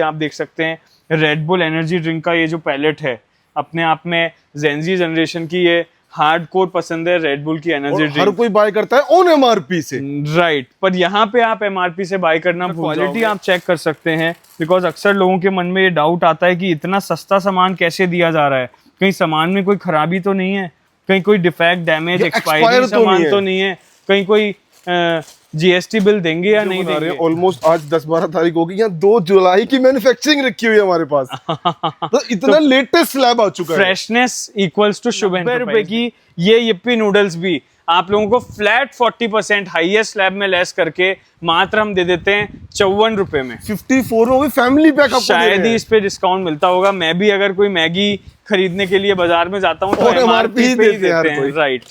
आप देख सकते हैं रेड बुल एनर्जी ड्रिंक का ये जो पैलेट है, अपने आप में जेनजी जनरेशन की ये हार्डकोर पसंद है रेड बुल की एनर्जी ड्रिंक। हर कोई बाय करता है ऑन एमआरपी से, राइट। पर यहाँ पे आप एमआरपी से बाय करना भूल जाओगे। क्वालिटी आप चेक कर सकते हैं, बिकॉज अक्सर लोगों के मन में ये डाउट आता है कि इतना सस्ता सामान कैसे दिया जा रहा है, कहीं सामान में कोई खराबी तो नहीं है, कहीं कोई डिफेक्ट डैमेज एक्सपायरी सामान तो नहीं है, कहीं कोई जीएसटी बिल देंगे या नहीं देंगे। ऑलमोस्ट आज 10-12 तारीख होगी, यहाँ 2 जुलाई की मैन्युफैक्चरिंग रखी हुई है हमारे पास। तो इतना लेटेस्ट स्लैब आ चुका है। फ्रेशनेस इक्वल्स टू शुभ रुपए की ये यिप्पी नूडल्स भी आप लोगों को फ्लैट 40% हाईएस्ट स्लैब में लेस करके मात्र हम दे देते हैं 54 रुपए में। 54 में फैमिली पैक आपको शायद ही इस पे डिस्काउंट मिलता होगा। मैं भी अगर कोई मैगी खरीदने के लिए बाजार में जाता हूँ तो एमआरपी पे ही देते हैं, राइट।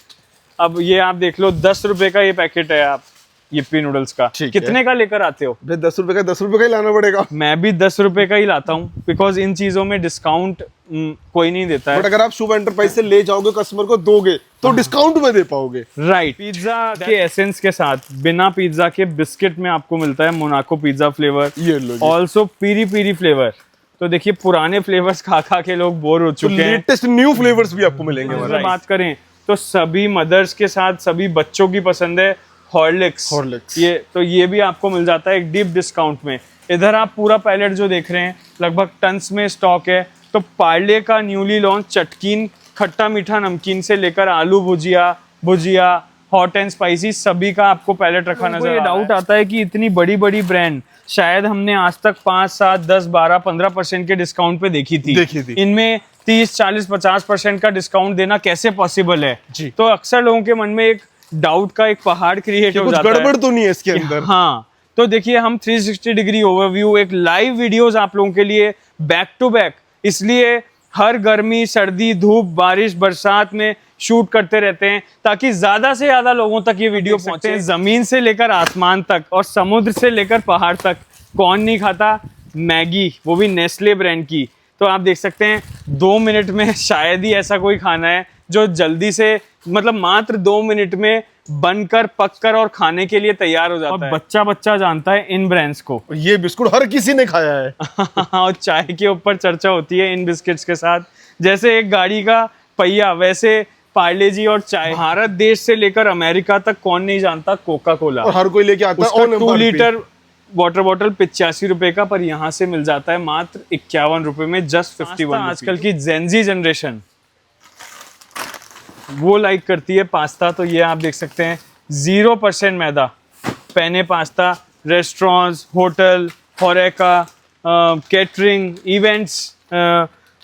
अब ये आप देख लो 10 रुपए का ये पैकेट है, आप यिप्पी नूडल्स का कितने का लेकर आते हो? 10 रुपए का ही लाना पड़ेगा। मैं भी 10 रुपए का ही लाता हूँ, बिकॉज इन चीजों में डिस्काउंट कोई नहीं देता है। बट अगर आप शुभ एंटरप्राइज से ले जाओगे, कस्टमर को दोगे तो डिस्काउंट में दे पाओगे, राइट। पिज्जा के एसेंस के साथ बिना पिज्जा के बिस्किट में आपको मिलता है मोनाको पिज्जा फ्लेवर, ये लो, ऑल्सो पीरी पीरी फ्लेवर। तो देखिए पुराने फ्लेवर्स खा खा के लोग बोर हो चुके हैं, लेटेस्ट न्यू फ्लेवर्स भी आपको मिलेंगे। बात करें तो सभी मदर्स के साथ सभी बच्चों की पसंद है हॉर्लिक्स। ये भी आपको मिल जाता है एक डीप डिस्काउंट में। इधर आप पूरा पैलेट जो देख रहे हैं लगभग टन्स में स्टॉक है। तो पार्ले का न्यूली लॉन्च चटकीन खट्टा मीठा नमकीन से लेकर आलू भुजिया हॉट एंड स्पाइसी सभी का आपको पैलेट रखा नजर आ रहा है। डाउट आता है कि इतनी बड़ी बड़ी ब्रांड शायद हमने आज तक 5, 7, 10, 12, 15% के डिस्काउंट पे देखी थी। इनमें 30, 40, 50% का डिस्काउंट देना कैसे पॉसिबल है जी? तो अक्सर लोगों के मन में एक डाउट का एक पहाड़ क्रिएट हो जाता है, गड़बड़ तो नहीं है इसके अंदर। हाँ, तो देखिए हम 360 डिग्री ओवरव्यू एक लाइव वीडियोस आप लोगों के लिए बैक टू बैक, इसलिए हर गर्मी सर्दी धूप बारिश बरसात में शूट करते रहते हैं ताकि ज्यादा से ज्यादा लोगों तक ये वीडियो पहुंचे। जमीन से लेकर आसमान तक और समुद्र से लेकर पहाड़ तक कौन नहीं खाता मैगी, वो भी नेस्ले ब्रांड की। तो आप देख सकते हैं 2 मिनट में शायद ही ऐसा कोई खाना है जो जल्दी से मतलब मात्र 2 मिनट में बनकर पककर और खाने के लिए तैयार हो जाता है। बच्चा बच्चा जानता है इन ब्रांड्स को। ये बिस्कुट हर किसी ने खाया है। और चाय के ऊपर चर्चा होती है इन बिस्किट्स के साथ। जैसे एक गाड़ी का पहिया वैसे पार्ले जी और चाय। भारत देश से लेकर अमेरिका तक कौन नहीं जानता कोका कोला, और हर कोई लेके आता है। 2 लीटर वाटर बॉटल 85 रुपए का, पर यहाँ से मिल जाता है मात्र 51 रुपए में, जस्ट 51। आजकल की जेनजी जनरेशन वो लाइक करती है पास्ता। तो ये आप देख सकते हैं 0% मैदा penne pasta. Restaurants, hotel, होरेका, catering, events,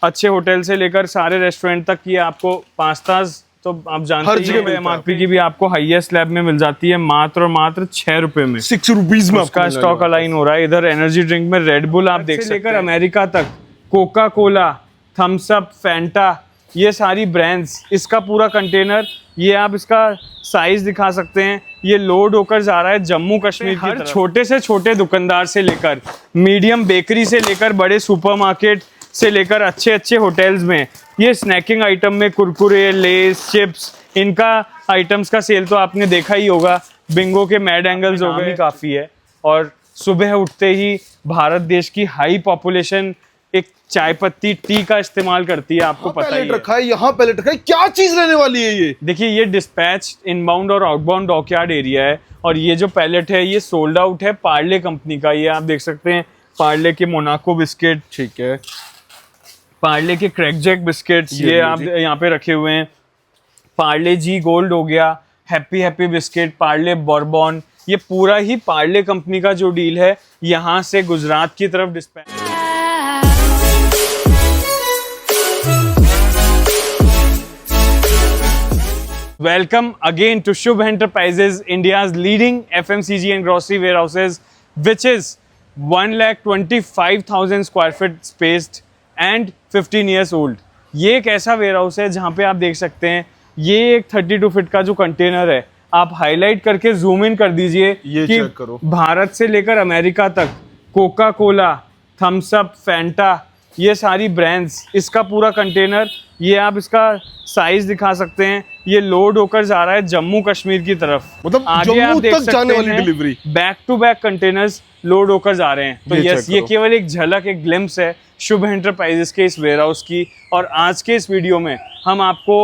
अच्छे होटल से लेकर सारे रेस्टोरेंट तक ये आपको पास्ताज तो आप जानते हैं। एमआरपी की भी आपको हाईएस्ट स्लैब में मिल जाती है मात्र और मात्र 6 रुपए में, 6 रुपीज में उसका स्टॉक अलाइन हो रहा है। इधर एनर्जी ड्रिंक में रेड बुल आप देख सकते हैं, अमेरिका तक Coca Cola, Thums Up, Fanta, ये सारी ब्रांड्स। इसका पूरा कंटेनर, ये आप इसका साइज दिखा सकते हैं, ये लोड होकर जा रहा है जम्मू कश्मीर। हर छोटे से छोटे दुकानदार से लेकर मीडियम बेकरी से लेकर बड़े सुपरमार्केट से लेकर अच्छे अच्छे होटल्स में ये स्नैकिंग आइटम में कुरकुरे, लेस, चिप्स, इनका आइटम्स का सेल तो आपने देखा ही होगा। बिंगो के मैड एंगल्स हो गए काफी है। और सुबह उठते ही भारत देश की हाई पॉपुलेशन एक चाय पत्ती टी का इस्तेमाल करती है, आपको पता ही रखा है। यहाँ पैलेट रखा है, क्या चीज रहने वाली है ये? देखिए ये डिस्पैच इनबाउंड और आउटबाउंड डॉकयार्ड एरिया है। और ये जो पैलेट है ये सोल्ड आउट है पार्ले कंपनी का। ये आप देख सकते हैं पार्ले के मोनाको बिस्किट, ठीक है, पार्ले के क्रैक जैक बिस्किट्स ये आप यहाँ पे रखे हुए हैं। पार्ले जी गोल्ड हो गया, happy happy biscuit, Parle Bourbon, ये पूरा ही पार्ले कंपनी का जो डील है यहाँ से गुजरात की तरफ dispatch. Welcome again to Shubh Enterprises, India's leading FMCG and grocery warehouses, which is 1,25,000 square feet spaced and 15 years old. ये एक ऐसा वेयरहाउस है जहाँ पे आप देख सकते हैं ये एक 32 फीट का जो कंटेनर है, आप हाईलाइट करके जूम इन कर दीजिए कि भारत से लेकर अमेरिका तक Coca Cola, Thums Up, Fanta, ये सारी ब्रांड्स, इसका पूरा कंटेनर ये आप इसका साइज दिखा सकते हैं, ये लोड होकर जा रहा है जम्मू कश्मीर की तरफ। मतलब आगे आप जम्मू देख तक सकते जाने वाली हैं delivery, back to back containers load होकर जा रहे हैं। तो ये यस, check ये करो। केवल एक झलक, एक ग्लिम्स है शुभ एंटरप्राइजेस के इस वेयर हाउस की। और आज के इस वीडियो में हम आपको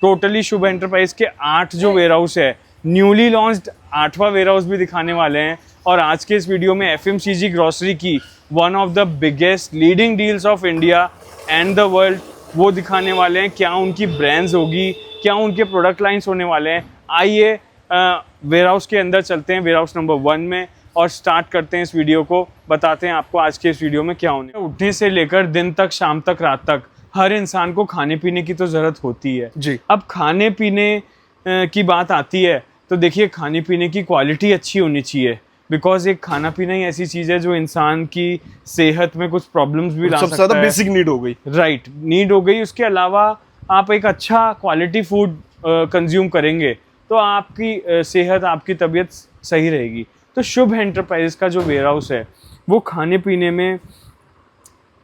टोटली शुभ एंटरप्राइज के 8 जो वेयर हाउस है, न्यूली लॉन्च्ड 8वां वेयर हाउस भी दिखाने वाले हैं। और आज के इस वीडियो में FMCG ग्रोसरी की one of the biggest leading deals of India and the world वो दिखाने वाले हैं। क्या उनकी ब्रांड्स होगी, क्या उनके प्रोडक्ट लाइंस होने वाले हैं। आइए वेयर हाउस के अंदर चलते हैं, वेयर हाउस नंबर 1 में, और स्टार्ट करते हैं इस वीडियो को। बताते हैं आपको आज के इस वीडियो में क्या होने। उठने से लेकर दिन तक, शाम तक, रात तक हर इंसान को खाने पीने की तो ज़रूरत होती है जी। अब खाने पीने की बात आती है तो देखिए, खाने पीने की क्वालिटी अच्छी होनी चाहिए। बिकॉज एक खाना पीना ही ऐसी चीज़ है जो इंसान की सेहत में कुछ प्रॉब्लम्स भी ला सबसे सकता ज्यादा है। बेसिक नीड हो गई। राइट, नीड हो गई। उसके अलावा आप एक अच्छा क्वालिटी फूड कंज्यूम करेंगे तो आपकी सेहत, आपकी तबीयत सही रहेगी। तो शुभ एंटरप्राइज का जो वेयर हाउस है वो खाने पीने में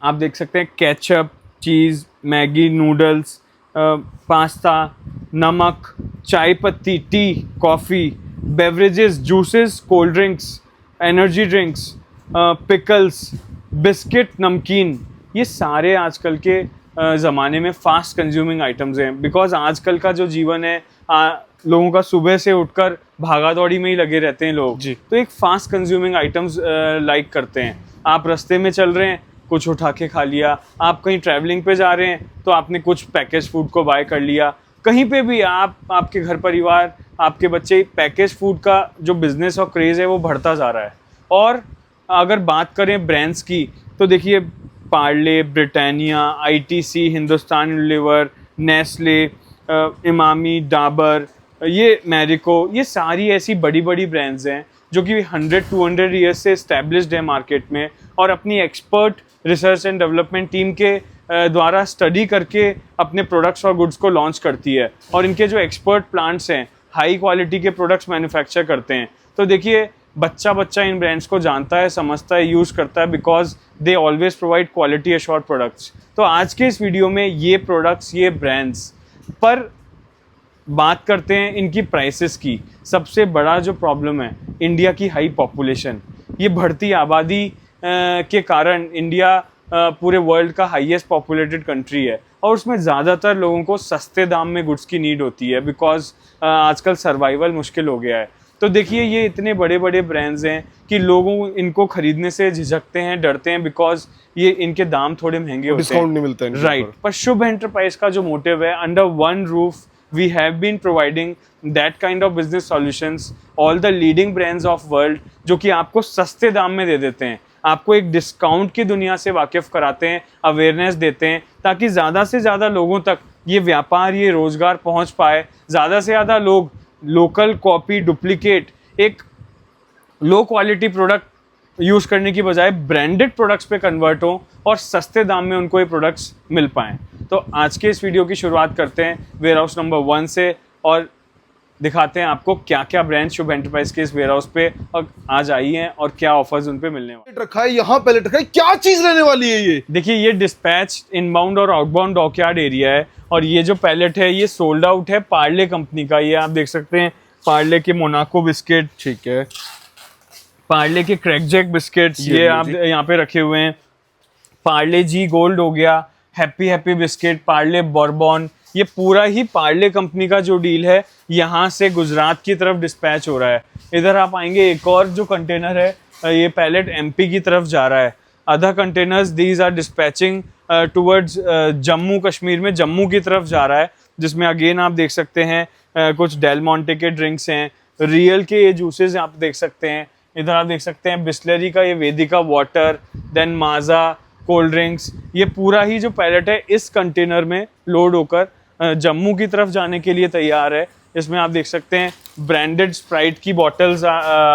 आप देख सकते हैं केचप, चीज़, मैगी, नूडल्स, पास्ता, नमक, चाय पत्ती, T, coffee, beverages, juices, cold drinks, energy drinks, pickles, biscuit, नमकीन, ये सारे आजकल के ज़माने में फास्ट कंज्यूमिंग आइटम्स हैं। बिकॉज आजकल का जो जीवन है, लोगों का सुबह से उठकर भागा दौड़ी में ही लगे रहते हैं लोग जी। तो एक फास्ट कंज्यूमिंग आइटम्स लाइक करते हैं। आप रास्ते में चल रहे हैं, कुछ उठा के खा लिया। आप कहीं ट्रैवलिंग पे जा रहे हैं तो आपने कुछ पैकेज फूड को बाय कर लिया। कहीं पे भी आप, आपके घर परिवार, आपके बच्चे, पैकेज फूड का जो बिजनेस और क्रेज़ है वो बढ़ता जा रहा है। और अगर बात करें ब्रांड्स की तो देखिए, Parle, Britannia, ITC, Hindustan Unilever, Nestle, Emami, Dabur, ये मैरिको, ये सारी ऐसी बड़ी बड़ी ब्रांड्स हैं जो कि 100-200 ईयर्स से इस्टेब्लिश्ड है मार्केट में, और अपनी expert research and development team के द्वारा स्टडी करके अपने प्रोडक्ट्स और गुड्स को लॉन्च करती है। और इनके जो एक्सपर्ट प्लांट्स हैं हाई क्वालिटी के प्रोडक्ट्स मैन्युफैक्चर करते हैं। तो देखिए, बच्चा इन ब्रांड्स को जानता है, समझता है, यूज़ करता है, because they always provide quality assured products. तो आज के इस वीडियो में ये प्रोडक्ट्स, ये ब्रांड्स पर बात करते हैं इनकी प्राइसेस की। सबसे बड़ा जो प्रॉब्लम है इंडिया की हाई पॉपुलेशन, ये बढ़ती आबादी के कारण इंडिया पूरे वर्ल्ड का हाईएस्ट पॉपुलेटेड कंट्री है, और उसमें ज़्यादातर लोगों को सस्ते दाम में गुड्स की नीड होती है। बिकॉज आजकल सर्वाइवल मुश्किल हो गया है। तो देखिए, ये इतने बड़े बड़े ब्रांड्स हैं कि लोगों इनको खरीदने से झिझकते हैं, डरते हैं, बिकॉज ये इनके दाम थोड़े महंगे होते हैं, डिस्काउंट नहीं मिलता है। राइट। पर शुभ एंटरप्राइज का जो मोटिव है, under one roof we have been providing that kind of business solutions, all the leading brands of world, जो कि आपको सस्ते दाम में दे देते हैं, आपको एक डिस्काउंट की दुनिया से वाकिफ कराते हैं, अवेयरनेस देते हैं, ताकि ज़्यादा से ज़्यादा लोगों तक ये व्यापार, ये रोज़गार पहुंच पाए। ज़्यादा से ज़्यादा लोग लोकल कॉपी, डुप्लीकेट, एक लो क्वालिटी प्रोडक्ट यूज़ करने की बजाय ब्रांडेड प्रोडक्ट्स पे कन्वर्ट हो और सस्ते दाम में उनको ये प्रोडक्ट्स मिल पाएँ। तो आज के इस वीडियो की शुरुआत करते हैं वेयर हाउस नंबर 1 से, और दिखाते हैं आपको क्या क्या ब्रांड शुभ एंटरप्राइज के इस वेयर हाउस पे और आज आई हैं और क्या ऑफर्स उन पे मिलने वाले। रखा है यहाँ, पैलेट रखा है, क्या चीज रहने वाली है ये? देखिए, ये डिस्पैच, इनबाउंड और आउटबाउंड डॉकयार्ड एरिया है, और ये जो पैलेट है ये सोल्ड आउट है पार्ले कंपनी का। ये आप देख सकते हैं, पार्ले के मोनाको बिस्किट, ठीक है, पार्ले के क्रैकजैक बिस्किट्स, ये आप यहाँ पे रखे हुए हैं। पार्ले जी गोल्ड हो गया, हैप्पी बिस्किट, पार्ले बॉर्बन, ये पूरा ही पार्ले कंपनी का जो डील है यहाँ से गुजरात की तरफ डिस्पैच हो रहा है। इधर आप आएंगे, एक और जो कंटेनर है, ये पैलेट MP की तरफ जा रहा है। Other containers these are dispatching towards Jammu Kashmir में, जम्मू की तरफ जा रहा है, जिसमें अगेन आप देख सकते हैं कुछ डेल मोंटे के ड्रिंक्स हैं, रियल के ये जूसेस आप देख सकते हैं। इधर आप देख सकते हैं बिस्लरी का ये वेदिका वाटर, देन माजा कोल्ड ड्रिंक्स। ये पूरा ही जो पैलेट है इस कंटेनर में लोड होकर जम्मू की तरफ जाने के लिए तैयार है। इसमें आप देख सकते हैं ब्रांडेड स्प्राइट की बॉटल्स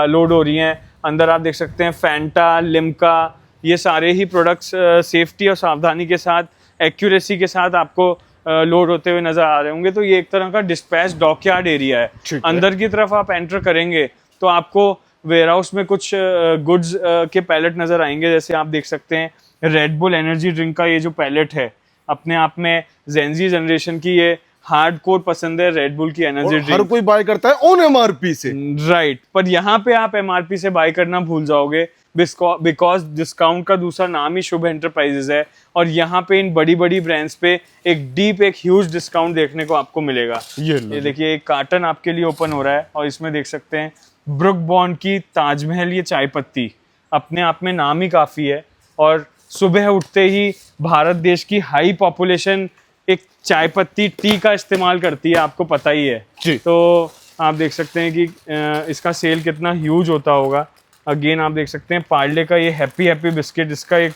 लोड हो रही हैं। अंदर आप देख सकते हैं फैंटा, लिम्का, ये सारे ही प्रोडक्ट्स सेफ्टी और सावधानी के साथ, एक्यूरेसी के साथ आपको लोड होते हुए नजर आ रहे होंगे। तो ये एक तरह का डिस्पैच डॉकयार्ड एरिया है। अंदर की तरफ आप एंटर करेंगे तो आपको वेयर हाउस में कुछ गुड्स के पैलेट नजर आएंगे। जैसे आप देख सकते हैं रेड बुल एनर्जी ड्रिंक का ये जो पैलेट है, अपने आप में जेनजी जनरेशन की ये हार्डकोर पसंद है रेड बुल की एनर्जी और हर ड्रिंक। कोई बाय करता है ऑन एमआरपी से। राइट, पर यहाँ पे आप एमआरपी से बाय करना भूल जाओगे बिकॉज डिस्काउंट का दूसरा नाम ही शुभ एंटरप्राइजेज है, और यहाँ पे इन बड़ी बड़ी ब्रांड्स पे एक ह्यूज डिस्काउंट देखने को आपको मिलेगा। ये देखिए एक कार्टन आपके लिए ओपन हो रहा है और इसमें देख सकते हैं ब्रुक बॉन्ड की ताजमहल ये चाय पत्ती, अपने आप में नाम ही काफ़ी है। और सुबह उठते ही भारत देश की हाई पॉपुलेशन एक चाय पत्ती टी का इस्तेमाल करती है, आपको पता ही है जी। तो आप देख सकते हैं कि इसका सेल कितना ह्यूज होता होगा। अगेन आप देख सकते हैं पार्ले का ये हैप्पी हैप्पी बिस्किट, इसका एक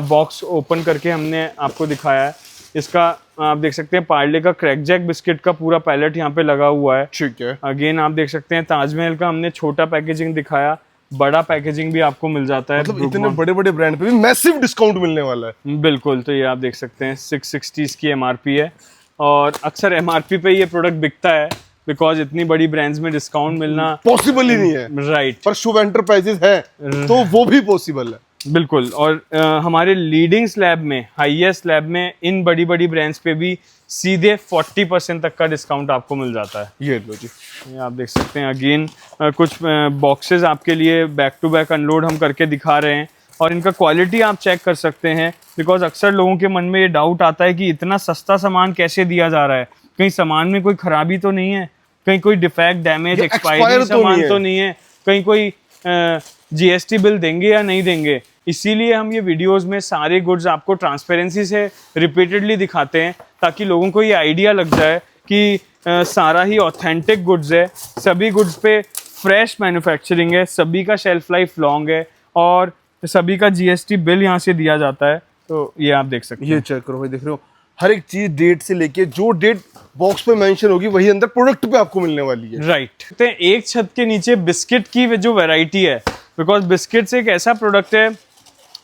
बॉक्स ओपन करके हमने आपको दिखाया है। इसका आप देख सकते हैं पार्ले का क्रैक जैक बिस्किट का पूरा पैलेट यहाँ पे लगा हुआ है। ठीक है। अगेन आप देख सकते हैं ताजमहल का हमने छोटा पैकेजिंग दिखाया, बड़ा पैकेजिंग भी आपको मिल जाता है। मतलब इतने बड़े बड़े ब्रांड पे भी मैसिव डिस्काउंट मिलने वाला है। बिल्कुल, तो ये आप देख सकते हैं 660 की एमआरपी है, और अक्सर एमआरपी पे ये प्रोडक्ट बिकता है बिकॉज इतनी बड़ी ब्रांड्स में डिस्काउंट मिलना पॉसिबल ही नहीं है। राइट, पर शुभ एंटरप्राइजेज है तो वो भी पॉसिबल है। बिल्कुल। और हमारे लीडिंग स्लैब में, हाईएस्ट स्लैब में इन बड़ी बड़ी ब्रांड्स पे भी सीधे 40% तक का डिस्काउंट आपको मिल जाता है। ये लो जी, ये आप देख सकते हैं। अगेन कुछ बॉक्सेस आपके लिए बैक टू बैक अनलोड हम करके दिखा रहे हैं, और इनका क्वालिटी आप चेक कर सकते हैं बिकॉज अक्सर लोगों के मन में ये डाउट आता है कि इतना सस्ता सामान कैसे दिया जा रहा है, कहीं सामान में कोई खराबी तो नहीं है, कहीं कोई डिफेक्ट डैमेज एक्सपायरी सामान तो नहीं है, कहीं कोई जीएसटी बिल देंगे या नहीं देंगे। इसीलिए हम ये वीडियोस में सारे गुड्स आपको ट्रांसपेरेंसी से रिपीटेडली दिखाते हैं ताकि लोगों को ये आइडिया लग जाए कि सारा ही ऑथेंटिक गुड्स है, सभी गुड्स पे फ्रेश मैन्युफैक्चरिंग है, सभी का शेल्फ लाइफ लॉन्ग है, और सभी का जीएसटी बिल यहाँ से दिया जाता है। तो ये आप देख सकते हैं। ये चेक करो भाई, देख रहे हो हर एक चीज डेट से लेके जो डेट बॉक्स पे मेंशन होगी वही अंदर प्रोडक्ट पे आपको मिलने वाली है। राइट, तो एक छत के नीचे बिस्किट की जो वैरायटी है, बिकॉज बिस्किट्स एक ऐसा प्रोडक्ट है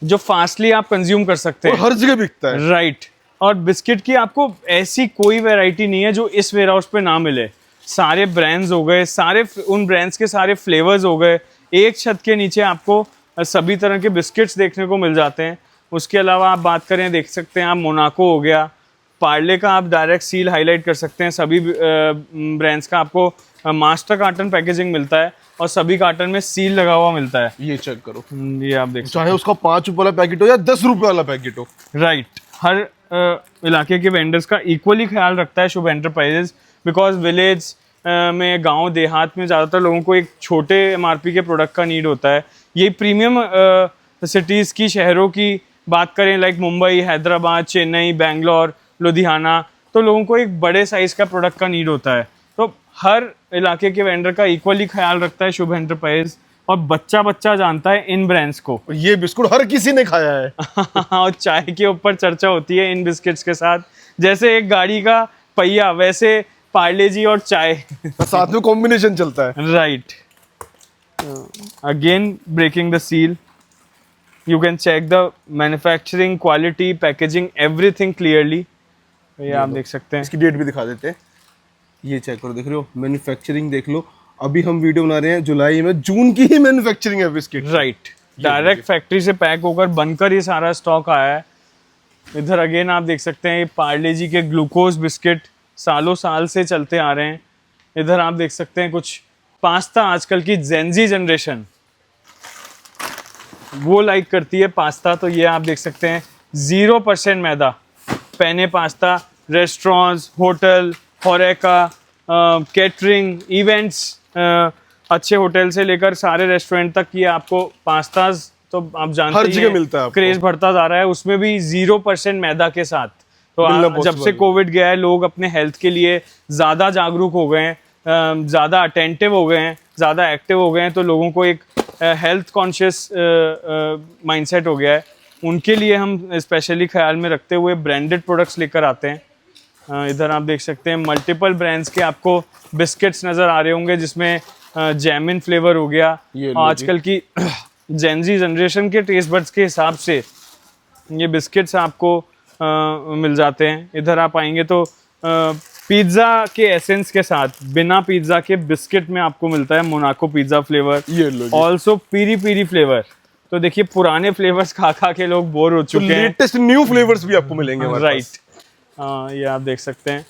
जो फास्टली आप कंज्यूम कर सकते हैं, हर जगह बिकता है। राइट, और बिस्किट की आपको ऐसी कोई वैरायटी नहीं है जो इस वेयर हाउस पे ना मिले। सारे ब्रांड्स हो गए, सारे उन ब्रांड्स के सारे फ्लेवर्स हो गए, एक छत के नीचे आपको सभी तरह के बिस्किट्स देखने को मिल जाते हैं। उसके अलावा आप बात करें, देख सकते हैं आप मोनाको हो गया, पार्ले का आप डायरेक्ट सील हाईलाइट कर सकते हैं। सभी ब्रांड्स का आपको मास्टर कार्टन पैकेजिंग मिलता है और सभी कार्टन में सील लगा हुआ मिलता है। ये चेक करो, ये आप देख चाहे उसका 5 रुपए वाला पैकेट हो या 10 रुपए वाला पैकेट हो। राइट, हर इलाके के वेंडर्स का इक्वली ख्याल रखता है शुभ एंटरप्राइजेज, बिकॉज विलेज में, गांव देहात में ज़्यादातर लोगों को एक छोटे एमआरपी के प्रोडक्ट का नीड होता है। ये प्रीमियम सिटीज़ की, शहरों की बात करें लाइक मुंबई, हैदराबाद, चेन्नई, बेंगलोर, लुधियाना, तो लोगों को एक बड़े साइज़ का प्रोडक्ट का नीड होता है। तो हर इलाके के वेंडर का इक्वली ख्याल रखता है शुभ एंटरप्राइज, और बच्चा बच्चा जानता है इन ब्रांड्स को। ये बिस्कुट हर किसी ने खाया है। और चाय के ऊपर चर्चा होती है इन बिस्किट्स के साथ, जैसे एक गाड़ी का पहिया वैसे पार्ले जी और चाय साथ में कॉम्बिनेशन चलता है। Right, again breaking the seal, you can check the manufacturing, quality, packaging, everything clearly. ये आप देख सकते हैं। इसकी डेट भी दिखा देते हैं। ये चेक करो, देख रहे हो मैन्युफैक्चरिंग देख लो। अभी हम वीडियो बना रहे हैं जुलाई में, जून की ही मैन्युफैक्चरिंग है बिस्किट। राइट, डायरेक्ट फैक्ट्री से पैक होकर बनकर ये सारा स्टॉक आया है। इधर अगेन आप देख सकते हैं ये पार्ले जी के ग्लूकोज बिस्किट सालों साल से चलते आ रहे हैं। इधर आप देख सकते हैं कुछ पास्ता, आजकल की जेनजी जनरेशन वो लाइक करती है पास्ता, तो ये आप देख सकते हैं 0% मैदा penne pasta. Restaurants, hotel, होरेका, catering, events, अच्छे होटल से लेकर सारे रेस्टोरेंट तक ये आपको पास्ताज तो आप जानते हर ही जगह हैं, मिलता है आपको। क्रेज बढ़ता जा रहा है, उसमें भी 0% मैदा के साथ। तो जब से कोविड गया है, लोग अपने हेल्थ के लिए ज़्यादा जागरूक हो गए हैं, ज़्यादा अटेंटिव हो गए हैं, ज़्यादा एक्टिव हो गए हैं, तो लोगों को एक हेल्थ कॉन्शियस माइंडसेट हो गया है। उनके लिए हम स्पेशली ख्याल में रखते हुए ब्रांडेड प्रोडक्ट्स लेकर आते हैं। इधर आप देख सकते हैं मल्टीपल ब्रांड्स के आपको बिस्किट्स नज़र आ रहे होंगे, जिसमें जैमिन फ्लेवर हो गया। आजकल की जेनजी जनरेशन के टेस्ट बड्स के हिसाब से ये बिस्किट्स आपको मिल जाते हैं। इधर आप आएंगे तो पिज़्ज़ा के एसेंस के साथ बिना पिज़्ज़ा के बिस्किट में आपको मिलता है मोनाको पिज़्ज़ा फ्लेवर, ऑल्सो पीरी पीरी फ्लेवर। तो देखिए पुराने फ्लेवर्स खा खा के लोग बोर हो चुके हैं, लेटेस्ट न्यू फ्लेवर्स भी आपको मिलेंगे। राइट, ये आप देख सकते हैं,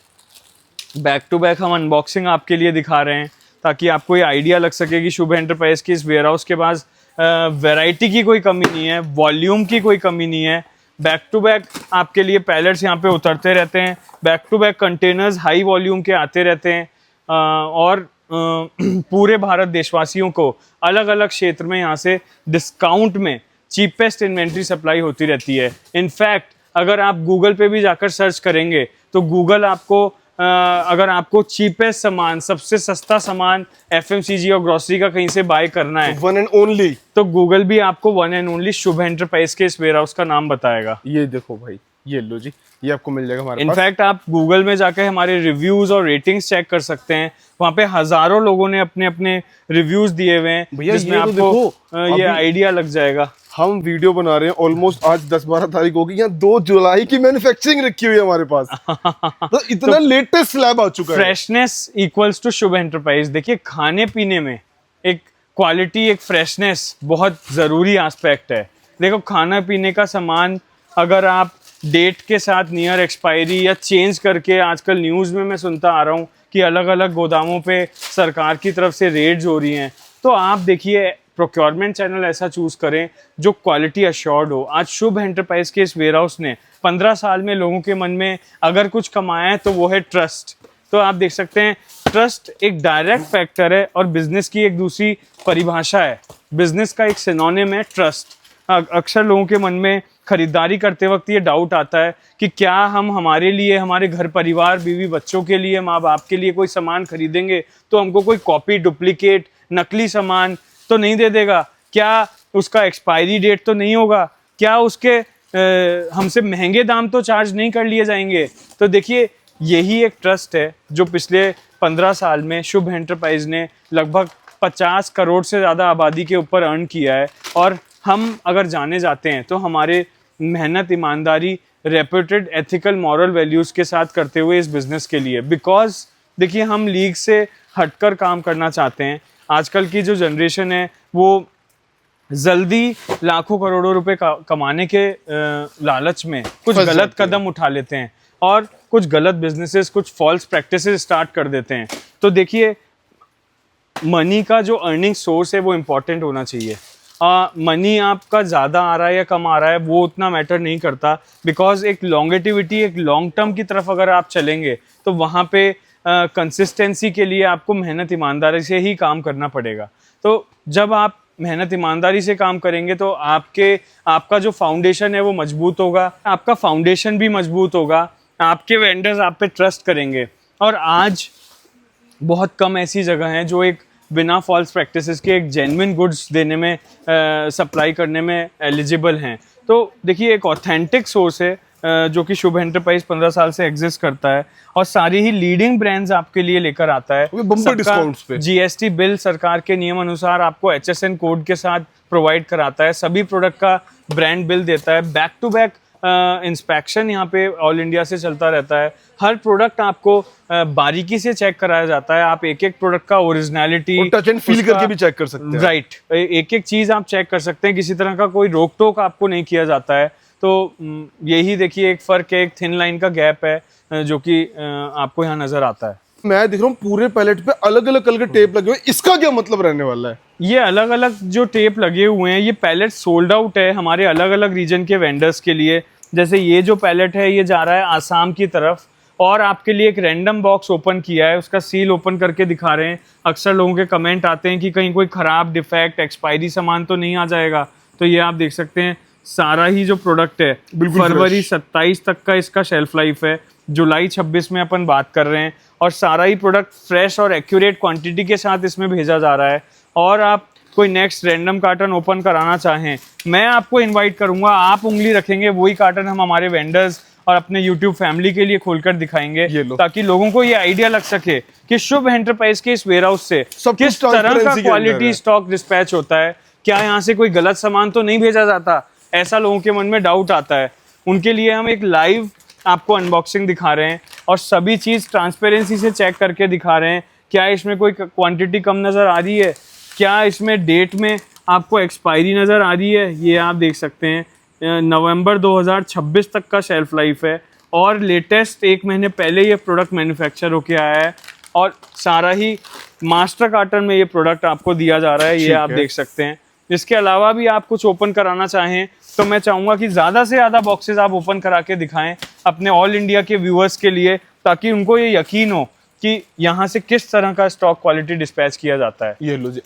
बैक टू बैक हम अनबॉक्सिंग आपके लिए दिखा रहे हैं ताकि आपको ये आइडिया लग सके कि शुभ एंटरप्राइज की इस वेयर हाउस के पास वैरायटी की कोई कमी नहीं है, वॉल्यूम की कोई कमी नहीं है। बैक टू बैक आपके लिए पैलेट्स यहाँ पे उतरते रहते हैं, back to back containers high volume के आते रहते हैं, और पूरे भारत देशवासियों को अलग अलग क्षेत्र में यहाँ से डिस्काउंट में चीपेस्ट इन्वेंट्री सप्लाई होती रहती है। इनफैक्ट अगर आप गूगल पे भी जाकर सर्च करेंगे तो गूगल आपको अगर आपको चीपेस्ट सामान, सबसे सस्ता सामान एफएमसीजी और ग्रोसरी का कहीं से बाय करना है, वन एंड ओनली, तो गूगल भी आपको one and only Shubh enterprise के इस वेयर हाउस का नाम बताएगा। ये देखो भाई, ये लो जी, ये आपको मिल जाएगा हमारे पास। इनफैक्ट आप गूगल में जाकर हमारे रिव्यूज और रेटिंग्स चेक कर सकते हैं, वहाँ पे हजारों लोगों ने अपने अपने रिव्यूज दिए हुए हैं, जिसमें ये तो आपको ये आइडिया लग जाएगा। हम वीडियो बना रहे हैं ऑलमोस्ट आज 10-12 तारीख होगी, यहाँ 2 जुलाई की मैन्युफैक्चरिंग रखी हुई है हमारे पास। तो इतना लेटेस्ट स्लैब आ चुका है। Freshness equals to Shubh enterprise. देखिए, खाने पीने में एक क्वालिटी, एक फ्रेशनेस बहुत जरूरी एस्पेक्ट है। देखो, खाना पीने का सामान अगर आप डेट के साथ नियर एक्सपायरी या चेंज करके, आजकल न्यूज़ में मैं सुनता आ रहा हूँ कि अलग अलग गोदामों पे सरकार की तरफ से रेड्स हो रही हैं, तो आप देखिए प्रोक्योरमेंट चैनल ऐसा चूज करें जो क्वालिटी अश्योर्ड हो। आज शुभ एंटरप्राइज के इस वेयर हाउस ने 15 साल में लोगों के मन में अगर कुछ कमाया है तो वो है ट्रस्ट। तो आप देख सकते हैं, ट्रस्ट एक डायरेक्ट फैक्टर है और बिजनेस की एक दूसरी परिभाषा है। बिजनेस का एक सिनोनिम है ट्रस्ट। अक्सर लोगों के मन में खरीदारी करते वक्त ये डाउट आता है कि क्या हम हमारे लिए, हमारे घर परिवार, बीवी बच्चों के लिए, माँ बाप के लिए कोई सामान खरीदेंगे तो हमको कोई कॉपी, डुप्लीकेट, नकली सामान तो नहीं दे देगा? क्या उसका एक्सपायरी डेट तो नहीं होगा? क्या उसके हमसे महंगे दाम तो चार्ज नहीं कर लिए जाएंगे? तो देखिए, यही एक ट्रस्ट है जो पिछले 15 साल में शुभ एंटरप्राइज ने लगभग 50 करोड़ से ज़्यादा आबादी के ऊपर अर्न किया है। और हम अगर जाने जाते हैं तो हमारे मेहनत, ईमानदारी, रेप्यूटेड एथिकल मॉरल वैल्यूज़ के साथ करते हुए इस बिज़नेस के लिए। बिकॉज देखिए, हम लीग से हटकर काम करना चाहते हैं। आजकल की जो जनरेशन है वो जल्दी लाखों करोड़ों रुपए कमाने के लालच में कुछ गलत कदम उठा लेते हैं और कुछ गलत बिजनेसेस, कुछ फॉल्स प्रैक्टिसेस स्टार्ट कर देते हैं। तो देखिए, मनी का जो अर्निंग सोर्स है वो इम्पॉर्टेंट होना चाहिए। मनी आपका ज़्यादा आ रहा है या कम आ रहा है वो उतना मैटर नहीं करता, बिकॉज एक लॉन्गेटिविटी, एक लॉन्ग टर्म की तरफ अगर आप चलेंगे तो वहाँ पे कंसिस्टेंसी के लिए आपको मेहनत, ईमानदारी से ही काम करना पड़ेगा। तो जब आप मेहनत, ईमानदारी से काम करेंगे तो आपका जो फाउंडेशन है वो मजबूत होगा, आपका फाउंडेशन भी मजबूत होगा, आपके वेंडर्स आप पे ट्रस्ट करेंगे। और आज बहुत कम ऐसी जगह हैं जो एक बिना फॉल्स प्रैक्टिसेस के एक जेन्युइन गुड्स देने में, सप्लाई करने में एलिजिबल हैं। तो देखिए, एक ऑथेंटिक सोर्स है जो कि शुभ एंटरप्राइज 15 साल से एग्जिस्ट करता है और सारी ही लीडिंग ब्रांड्स आपके लिए लेकर आता है। बम्पर डिस्काउंट्स पे जीएसटी बिल सरकार के नियम अनुसार आपको HSN कोड के साथ प्रोवाइड कराता है, सभी प्रोडक्ट का ब्रांड बिल देता है, बैक टू बैक इंस्पेक्शन यहाँ पे ऑल इंडिया से चलता रहता है। हर प्रोडक्ट आपको बारीकी से चेक कराया जाता है। आप एक एक प्रोडक्ट का ओरिजिनलिटी, टच एंड फील करके भी चेक कर सकते हैं। राइट, एक एक चीज़ आप चेक कर सकते हैं, किसी तरह का कोई रोक टोक आपको नहीं किया जाता है। तो यही देखिए, एक फ़र्क है, एक थिन लाइन का गैप है जो कि आपको यहाँ नज़र आता है। मैं देख रहा हूँ पूरे पैलेट पे अलग अलग कलर के टेप लगे हुए, इसका क्या मतलब रहने वाला है? ये अलग अलग जो टेप लगे हुए हैं, ये पैलेट सोल्ड आउट है हमारे अलग अलग रीजन के वेंडर्स के लिए। जैसे ये जो पैलेट है ये जा रहा है आसाम की तरफ, और आपके लिए एक रैंडम बॉक्स ओपन किया है, उसका सील ओपन करके दिखा रहे हैं। अक्सर लोगों के कमेंट आते हैं कि कहीं कोई ख़राब, डिफेक्ट, एक्सपायरी सामान तो नहीं आ जाएगा। तो ये आप देख सकते हैं, सारा ही जो प्रोडक्ट है फरवरी 27 तक का इसका शेल्फ लाइफ है, जुलाई 26 में अपन बात कर रहे हैं, और सारा ही प्रोडक्ट फ्रेश और एक्यूरेट क्वांटिटी के साथ इसमें भेजा जा रहा है। और आप कोई नेक्स्ट रैंडम कार्टन ओपन कराना चाहें, मैं आपको इनवाइट करूंगा, आप उंगली रखेंगे, वही कार्टन हम हमारे वेंडर्स और अपने YouTube फैमिली के लिए खोलकर दिखाएंगे, ताकि लोगों को ये आइडिया लग सके कि शुभ एंटरप्राइज के इस वेयर हाउस से किस तरह का क्वालिटी स्टॉक डिस्पैच होता है। क्या यहाँ से कोई गलत सामान तो नहीं भेजा जाता? ऐसा लोगों के मन में डाउट आता है। उनके लिए हम एक लाइव आपको अनबॉक्सिंग दिखा रहे हैं और सभी चीज़ ट्रांसपेरेंसी से चेक करके दिखा रहे हैं। क्या इसमें कोई क्वांटिटी कम नज़र आ रही है? क्या इसमें डेट में आपको एक्सपायरी नज़र आ रही है? ये आप देख सकते हैं, नवंबर 2026 तक का शेल्फ लाइफ है और लेटेस्ट 1 महीने पहले ये प्रोडक्ट मैन्युफैक्चर होके आया है और सारा ही मास्टर कार्टन में ये प्रोडक्ट आपको दिया जा रहा है, ये आप देख सकते हैं। इसके अलावा भी आप कुछ ओपन कराना चाहें तो मैं चाहूँगा कि ज़्यादा से ज़्यादा बॉक्सेस आप ओपन करा के दिखाएं अपने ऑल इंडिया के व्यूअर्स के लिए, ताकि उनको ये यकीन हो कि यहाँ से किस तरह का स्टॉक क्वालिटी डिस्पैच किया जाता है। ये लो जी,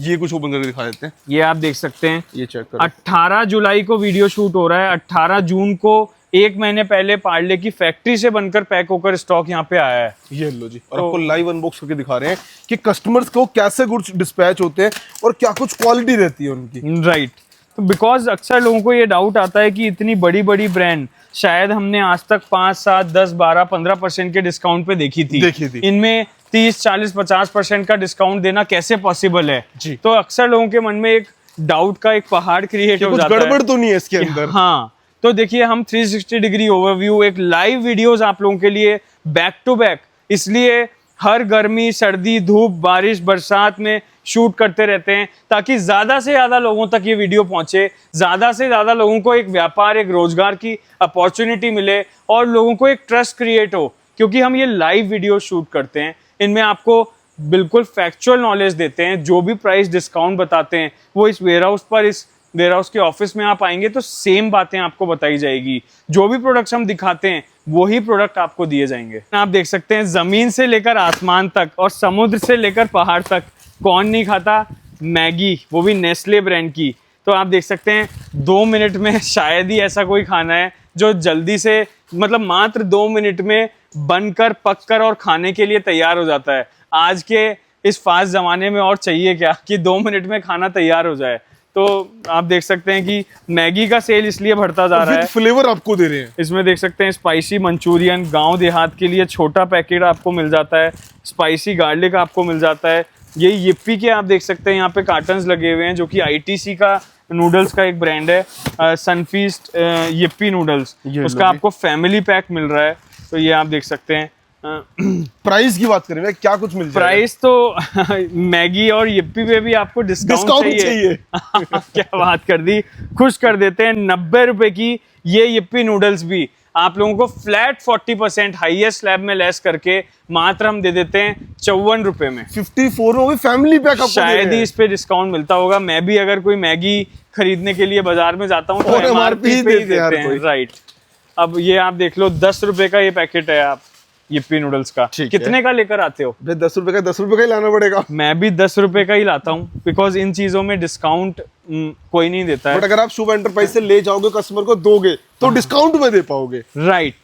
ये कुछ ओपन करके दिखा देते हैं। ये आप देख सकते हैं, ये चेक करो। 18 जुलाई को वीडियो शूट हो रहा है। 18 जून को 1 महीने पहले पार्ले की फैक्ट्री से बनकर पैक होकर स्टॉक यहाँ पे आया है। ये लो जी, और आपको लाइव अनबॉक्स करके दिखा रहे हैं कि कस्टमर्स को कैसे गुड्स डिस्पैच होते हैं और क्या कुछ क्वालिटी रहती है उनकी। राइट, तो बिकॉज अक्सर लोगों को ये डाउट आता है कि इतनी बड़ी बड़ी ब्रांड शायद हमने आज तक 5, 7, 10, 12, 15% के डिस्काउंट पे देखी थी। इनमें 30, 40, 50% का डिस्काउंट देना कैसे पॉसिबल है जी? तो अक्सर लोगों के मन में एक डाउट का एक पहाड़ क्रिएट हो जाता है, गड़बड़ तो नहीं है इसके अंदर। हाँ, तो देखिए हम 360 डिग्री ओवरव्यू, एक लाइव वीडियोस आप लोगों के लिए बैक टू बैक, इसलिए हर गर्मी, सर्दी, धूप, बारिश, बरसात में शूट करते रहते हैं ताकि ज़्यादा से ज़्यादा लोगों तक ये वीडियो पहुंचे, ज़्यादा से ज़्यादा लोगों को एक व्यापार, एक रोजगार की अपॉर्चुनिटी मिले और लोगों को एक ट्रस्ट क्रिएट हो, क्योंकि हम ये लाइव वीडियो शूट करते हैं। इनमें आपको बिल्कुल फैक्चुअल नॉलेज देते हैं, जो भी प्राइस डिस्काउंट बताते हैं वो इस वेयरहाउस पर, इस वेयरहाउस के ऑफिस में आप आएंगे तो सेम बातें आपको बताई जाएगी। जो भी प्रोडक्ट्स हम दिखाते हैं वही प्रोडक्ट आपको दिए जाएंगे। आप देख सकते हैं जमीन से लेकर आसमान तक और समुद्र से लेकर पहाड़ तक, कौन नहीं खाता मैगी, वो भी नेस्ले ब्रांड की। तो आप देख सकते हैं 2 मिनट में शायद ही ऐसा कोई खाना है जो जल्दी से, मतलब मात्र 2 मिनट में बनकर, पककर और खाने के लिए तैयार हो जाता है। आज के इस फास्ट ज़माने में और चाहिए क्या कि 2 मिनट में खाना तैयार हो जाए। तो आप देख सकते हैं कि मैगी का सेल इसलिए बढ़ता जा रहा है, फ्लेवर आपको दे रहे हैं। इसमें देख सकते हैं स्पाइसी मंचूरियन, गांव देहात के लिए छोटा पैकेट आपको मिल जाता है, स्पाइसी गार्लिक आपको मिल जाता है। ये यिप्पी के आप देख सकते हैं यहाँ पे कार्टन्स लगे हुए हैं, जो कि आईटीसी का नूडल्स का एक ब्रांड है, सनफीस्ट यिप्पी नूडल्स, उसका आपको फैमिली पैक मिल रहा है। तो ये आप देख सकते हैं। प्राइस की बात करें, क्या कुछ मिल जाएगा? प्राइस तो मैगी और यिप्पी पे भी आपको डिस्काउंट चाहिए। क्या बात कर दी, खुश कर देते हैं। 90 रुपए की ये यिप्पी नूडल्स भी आप लोगों को फ्लैट 40% हाईएस्ट स्लैब में लेस करके मात्र हम दे देते हैं 54 रुपए में। 54 में फैमिली पैक आपको शायद ही इस पे डिस्काउंट मिलता होगा। मैं भी अगर कोई मैगी खरीदने के लिए बाजार में जाता हूँ तो MRP पे ही देते हैं। राइट, अब ये आप देख लो 10 रुपए का ये पैकेट है, आप यिप्पी नूडल्स का कितने का लेकर आते हो? 10 रुपए का, 10 रुपए का ही लाना पड़ेगा। मैं भी 10 रुपए का ही लाता हूँ, बिकॉज इन चीजों में डिस्काउंट कोई नहीं देता है। बट अगर आप शुभ एंटरप्राइज से ले जाओगे, कस्टमर को दोगे तो डिस्काउंट में दे पाओगे। Right,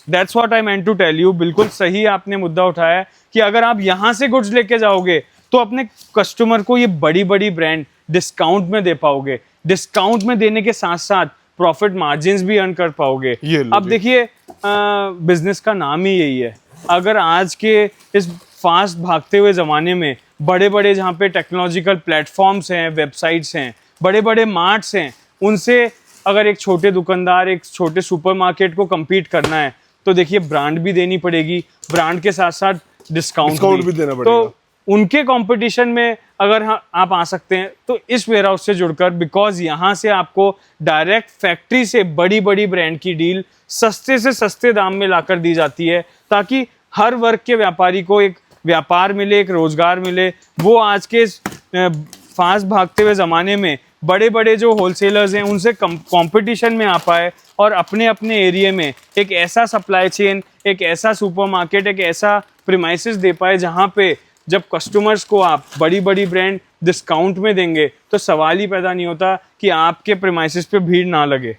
that's what I meant to tell you. बिल्कुल सही आपने मुद्दा उठाया है कि अगर आप यहाँ से गुड्स लेके जाओगे तो अपने कस्टमर को ये बड़ी बड़ी ब्रांड डिस्काउंट में दे पाओगे। डिस्काउंट में देने के साथ साथ प्रॉफिट मार्जिन्स भी अर्न कर पाओगे। अब देखिए बिजनेस का नाम ही यही है। अगर आज के इस फास्ट भागते हुए ज़माने में बड़े बड़े जहाँ पे टेक्नोलॉजिकल प्लेटफॉर्म्स हैं, वेबसाइट्स हैं, बड़े बड़े मार्ट्स हैं, उनसे अगर एक छोटे दुकानदार, एक छोटे सुपरमार्केट को compete करना है तो देखिए ब्रांड भी देनी पड़ेगी, ब्रांड के साथ साथ डिस्काउंट भी देना पड़ेगा। तो उनके कंपटीशन में अगर आप आ सकते हैं तो इस वेयरहाउस से जुड़कर, बिकॉज यहाँ से आपको डायरेक्ट फैक्ट्री से बड़ी बड़ी ब्रांड की डील सस्ते से सस्ते दाम में लाकर दी जाती है, ताकि हर वर्ग के व्यापारी को एक व्यापार मिले, एक रोजगार मिले। वो आज के फास्ट भागते हुए ज़माने में बड़े बड़े जो होलसेलर्स हैं उनसे कंपटीशन में आ पाए और अपने अपने एरिया में एक ऐसा सप्लाई चेन, एक ऐसा सुपरमार्केट, एक ऐसा प्रीमाइसेस दे पाए जहाँ पे जब कस्टमर्स को आप बड़ी बड़ी ब्रांड डिस्काउंट में देंगे तो सवाल ही पैदा नहीं होता कि आपके प्रीमाइसेस पे भीड़ ना लगे।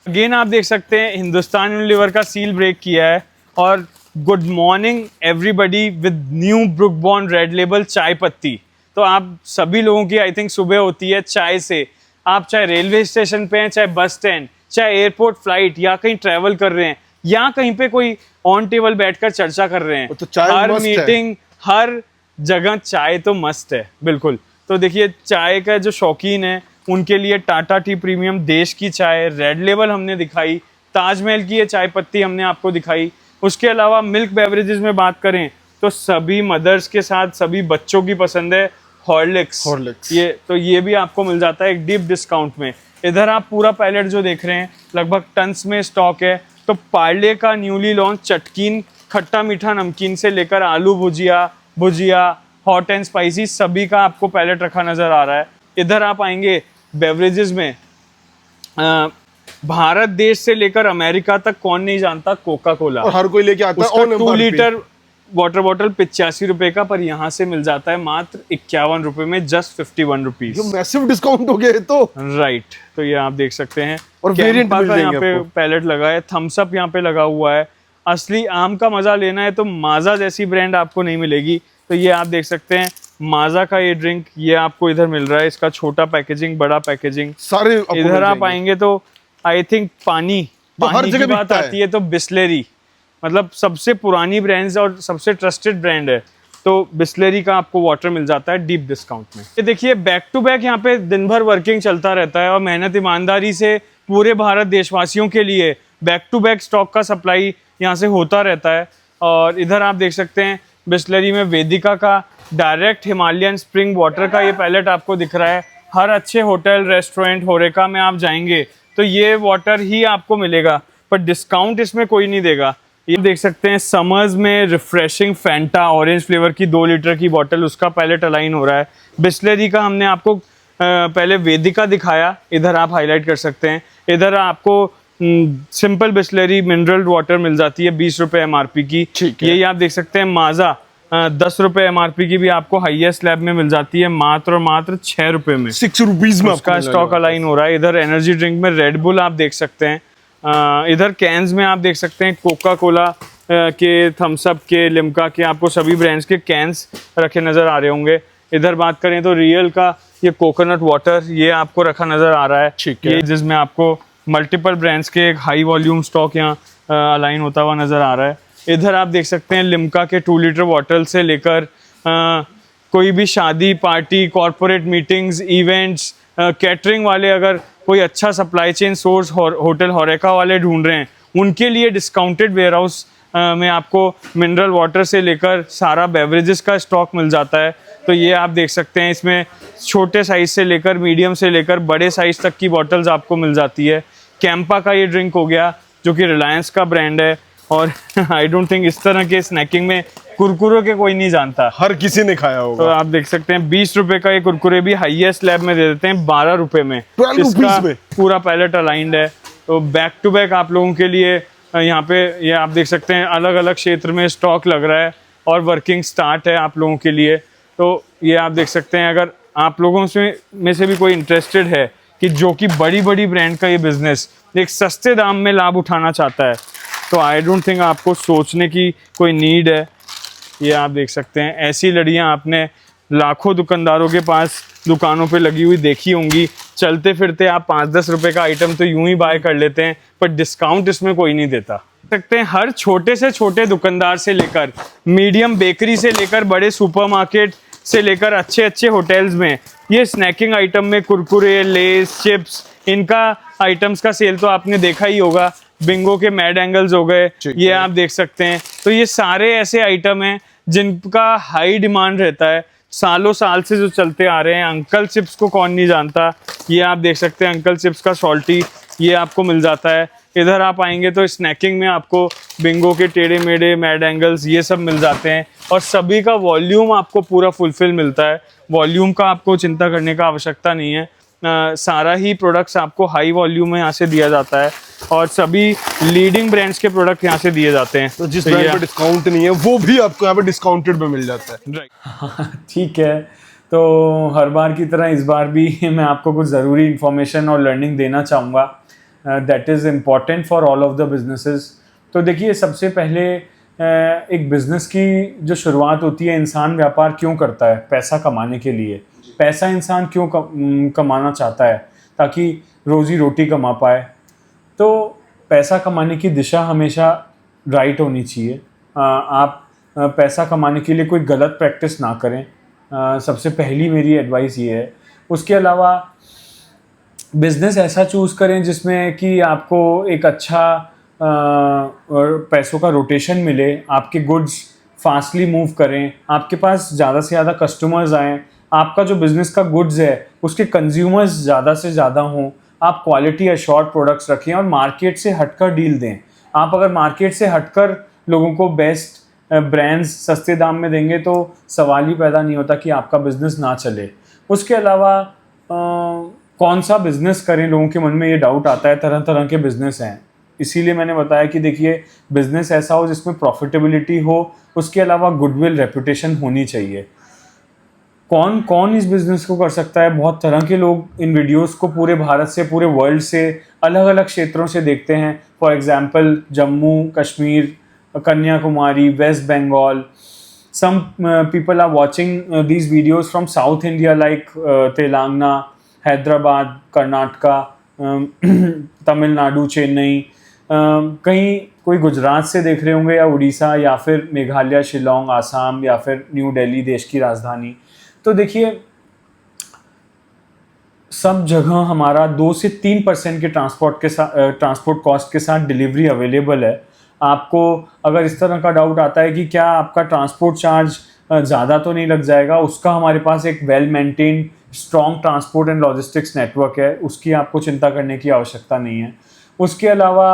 अगेन आप देख सकते हैं हिंदुस्तान यूनिलीवर का सील ब्रेक किया है और good morning everybody with new book bond red label चाय पत्ती। तो आप सभी लोगों की आई थिंक सुबह होती है चाय से। आप चाहे रेलवे स्टेशन पे हैं, चाहे बस स्टैंड, चाहे एयरपोर्ट फ्लाइट, या कहीं ट्रैवल कर रहे हैं, या कहीं पे कोई ऑन टेबल बैठकर चर्चा कर रहे हैं, तो चाय हर मस्ट मीटिंग, हर जगह चाय तो मस्त है। बिल्कुल, तो देखिए चाय का जो शौकीन है उनके लिए टाटा टी प्रीमियम देश की चाय, रेड लेबल हमने दिखाई, ताजमहल की ये चाय पत्ती हमने आपको दिखाई। उसके अलावा मिल्क बेवरेजेस में बात करें तो सभी मदर्स के साथ सभी बच्चों की पसंद है हॉर्लिक्स, ये भी आपको मिल जाता है एक डीप डिस्काउंट में। इधर आप पूरा पैलेट जो देख रहे हैं लगभग टन्स में स्टॉक है। तो पार्ले का न्यूली लॉन्च चटकीन खट्टा मीठा नमकीन से लेकर आलू भुजिया हॉट एंड स्पाइसी सभी का आपको पैलेट रखा नज़र आ रहा है। इधर आप आएंगे बेवरेजेस में, भारत देश से लेकर अमेरिका तक कौन नहीं जानता कोका कोला, और हर कोई लेके आता है। 2 लीटर वाटर बॉटल 85 रुपए का, पर यहाँ से मिल जाता है मात्र 51 रुपए में, जस्ट 51 रुपीज। मैसिव डिस्काउंट हो गया तो राइट। तो ये आप देख सकते हैं और वेरिएंट का यहाँ पे पैलेट लगा है, थम्स अप यहाँ पे लगा हुआ है। असली आम का मजा लेना है तो माजा जैसी ब्रांड आपको नहीं मिलेगी। तो ये आप देख सकते हैं माजा का ये ड्रिंक, ये आपको इधर मिल रहा है, इसका छोटा पैकेजिंग बड़ा पैकेजिंग सारे। इधर आप आएंगे तो आई थिंक पानी की बात आती है तो बिस्लेरी, मतलब सबसे पुरानी ब्रांड्स और सबसे ट्रस्टेड ब्रांड है। तो बिस्लेरी का आपको वाटर मिल जाता है डीप डिस्काउंट में। ये देखिए बैक टू बैक यहाँ पे दिन भर वर्किंग चलता रहता है और मेहनत ईमानदारी से पूरे भारत देशवासियों के लिए बैक टू बैक स्टॉक का सप्लाई यहाँ से होता रहता है। और इधर आप देख सकते हैं बिस्लेरी में वेदिका का डायरेक्ट हिमालयन स्प्रिंग वाटर का ये पैलेट आपको दिख रहा है। हर अच्छे होटल रेस्टोरेंट होरेका में आप जाएंगे तो ये वाटर ही आपको मिलेगा, पर डिस्काउंट इसमें कोई नहीं देगा। ये देख सकते हैं समर्स में रिफ्रेशिंग फैंटा ऑरेंज फ्लेवर की 2 लीटर की बोतल, उसका पैलेट अलाइन हो रहा है। बिस्लेरी का हमने आपको पहले वेदिका दिखाया, इधर आप हाईलाइट कर सकते हैं। इधर आपको सिंपल बिस्लेरी मिनरल वाटर मिल जाती है 20 रुपए एमआरपी की। यही आप देख सकते हैं माजा 10 रुपए एमआरपी की भी आपको हाईएस्ट स्लैब में मिल जाती है मात्र और मात्र 6 रुपए में, 6 रुपीज में उसका स्टॉक अलाइन हो रहा है। इधर एनर्जी ड्रिंक में रेड बुल आप देख सकते हैं। इधर कैंस में आप देख सकते हैं कोका कोला के, थम्स अप के, लिम्का के, आपको सभी ब्रांड्स के कैंस रखे नज़र आ रहे होंगे। इधर बात करें तो रियल का ये कोकोनट वाटर ये आपको रखा नज़र आ रहा है, ये जिसमें आपको मल्टीपल ब्रांड्स के एक हाई वॉल्यूम स्टॉक यहाँ अलाइन होता हुआ नज़र आ रहा है। इधर आप देख सकते हैं लिम्का के 2 लीटर बॉटल से लेकर कोई भी शादी party corporate meetings events catering वाले अगर कोई अच्छा सप्लाई चेन सोर्स होटल होरेका वाले ढूंढ रहे हैं उनके लिए डिस्काउंटेड वेयर हाउस में आपको मिनरल वाटर से लेकर सारा बेवरेजेस का स्टॉक मिल जाता है। तो ये आप देख सकते हैं इसमें छोटे साइज से लेकर मीडियम से लेकर बड़े साइज तक की बॉटल्स आपको मिल जाती है। कैंपा का ये ड्रिंक हो गया जो कि रिलायंस का ब्रांड है, और आई डोंट थिंक इस तरह के स्नैकिंग में कुरकुरे के कोई नहीं जानता, हर किसी ने खाया होगा। तो आप देख सकते हैं 20 रुपए का ये कुरकुरे भी हाईएस्ट लैब में दे देते हैं 12 रुपए में, इसका पूरा पैलेट अलाइंड है। तो बैक टू बैक आप लोगों के लिए यहाँ पे ये आप देख सकते हैं अलग अलग क्षेत्र में स्टॉक लग रहा है और वर्किंग स्टार्ट है आप लोगों के लिए। तो ये आप देख सकते हैं अगर आप लोगों में से भी कोई इंटरेस्टेड है कि जो कि बड़ी बड़ी ब्रांड का ये बिजनेस एक सस्ते दाम में लाभ उठाना चाहता है तो आई डोंट थिंक आपको सोचने की कोई नीड है। ये आप देख सकते हैं ऐसी लड़ियाँ आपने लाखों दुकानदारों के पास दुकानों पे लगी हुई देखी होंगी। चलते फिरते आप 5-10 रुपए का आइटम तो यूं ही बाय कर लेते हैं, पर डिस्काउंट इसमें कोई नहीं देता। सकते हैं हर छोटे से छोटे दुकानदार से लेकर मीडियम बेकरी से लेकर बड़े सुपरमार्केट से लेकर अच्छे अच्छे होटल्स में ये स्नैकिंग आइटम में कुरकुरे लेस चिप्स इनका आइटम्स का सेल तो आपने देखा ही होगा। बिंगो के मैड एंगल्स हो गए, ये आप देख सकते हैं। तो ये सारे ऐसे आइटम हैं जिनका हाई डिमांड रहता है, सालों साल से जो चलते आ रहे हैं। अंकल चिप्स को कौन नहीं जानता, ये आप देख सकते हैं अंकल चिप्स का सॉल्टी ये आपको मिल जाता है। इधर आप आएंगे तो स्नैकिंग में आपको बिंगो के टेढ़े मेढ़े मैड एंगल्स ये सब मिल जाते हैं और सभी का वॉल्यूम आपको पूरा फुलफिल मिलता है। वॉल्यूम का आपको चिंता करने का आवश्यकता नहीं है, सारा ही प्रोडक्ट्स आपको हाई वॉल्यूम में यहाँ से दिया जाता है और सभी लीडिंग ब्रांड्स के प्रोडक्ट यहाँ से दिए जाते हैं। तो जिस ब्रांड पे डिस्काउंट नहीं है वो भी आपको यहाँ पे डिस्काउंटेड में मिल जाता है। ठीक है, तो हर बार की तरह इस बार भी मैं आपको कुछ ज़रूरी इंफॉर्मेशन और लर्निंग देना चाहूँगा that is important for all of the businesses. तो देखिए सबसे पहले एक बिज़नेस की जो शुरुआत होती है, इंसान व्यापार क्यों करता है? पैसा कमाने के लिए। पैसा इंसान क्यों कमाना चाहता है? ताकि रोज़ी रोटी कमा पाए। तो पैसा कमाने की दिशा हमेशा राइट होनी चाहिए। आप पैसा कमाने के लिए कोई गलत प्रैक्टिस ना करें, सबसे पहली मेरी एडवाइस ये है। उसके अलावा बिज़नेस ऐसा चूज़ करें जिसमें कि आपको एक अच्छा पैसों का रोटेशन मिले, आपके गुड्स फास्टली मूव करें, आपके पास ज़्यादा से ज़्यादा कस्टमर्स आएँ, आपका जो बिजनेस का गुड्स है उसके कंज्यूमर्स ज़्यादा से ज़्यादा हों, आप क्वालिटी अश्योर्ड प्रोडक्ट्स रखें और मार्केट से हटकर डील दें। आप अगर मार्केट से हटकर लोगों को बेस्ट ब्रांड्स सस्ते दाम में देंगे तो सवाल ही पैदा नहीं होता कि आपका बिजनेस ना चले। उसके अलावा कौन सा बिजनेस करें, लोगों के मन में ये डाउट आता है, तरह तरह के बिजनेस हैं। इसीलिए मैंने बताया कि देखिए, बिजनेस ऐसा हो जिसमें प्रॉफिटेबिलिटी हो, उसके अलावा गुडविल रेपुटेशन होनी चाहिए। कौन कौन इस बिज़नेस को कर सकता है? बहुत तरह के लोग इन वीडियोस को पूरे भारत से, पूरे वर्ल्ड से, अलग अलग क्षेत्रों से देखते हैं। For example Jammu Kashmir, Kanyakumari, West Bengal. Some people are watching these videos from South India like Telangana, Hyderabad, Karnataka, Tamil Nadu, Chennai. कहीं कोई गुजरात से देख रहे होंगे, या उड़ीसा, या फिर मेघालय, शिलोंग, आसाम, या फिर न्यू दिल्ली, देश की राजधानी। तो देखिए, सब जगह हमारा 2 से 3% के ट्रांसपोर्ट कॉस्ट के साथ डिलीवरी अवेलेबल है। आपको अगर इस तरह का डाउट आता है कि क्या आपका ट्रांसपोर्ट चार्ज ज़्यादा तो नहीं लग जाएगा, उसका हमारे पास एक well maintained strong transport and logistics network है, उसकी आपको चिंता करने की आवश्यकता नहीं है। उसके अलावा